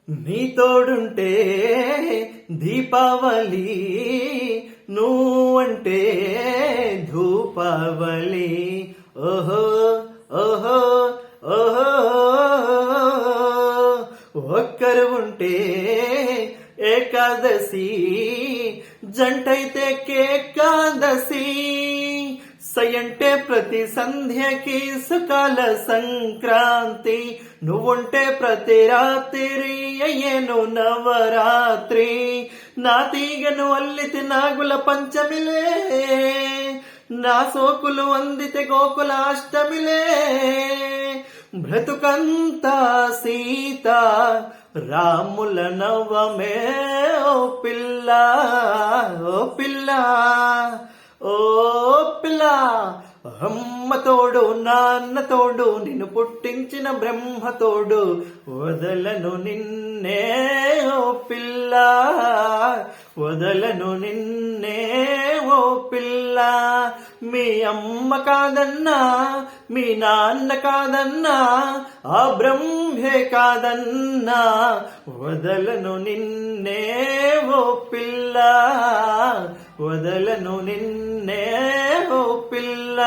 నీ తోడుంటే దీపావళి, నువ్వంటే ధూపావళి. ఓహో ఓహో ఓహో, ఒక్కరు ఉంటే ఏకాదశి, జంటైతే కేకాదశి. సయంటే ప్రతి సంధ్యకి సుకాల సంక్రాంతి, నువ్వుంటే ప్రతి రాత్రి అయ్యేను నవరాత్రి. నా తీగను అల్లితి నాగుల పంచమిలే, నా సోకులు అందితే గోకుల అష్టమిలే. బ్రతుకంతా సీత రాముల నవమే. ఓ పిల్ల ఓ పిల్ల ఓ పిల్ల, అమ్మ తోడు నాన్న తోడు, నిన్ను పుట్టించిన బ్రహ్మ తోడు, వదలను నిన్నే ఓ పిల్ల, వదలను నిన్నే ఓ పిల్ల. మీ అమ్మ కాదన్నా, మీ నాన్న కాదన్నా, ఆ బ్రహ్మే కాదన్నా, వదలను నిన్నే ఓ పిల్ల, వదలను నిన్నే ఓ పిల్ల.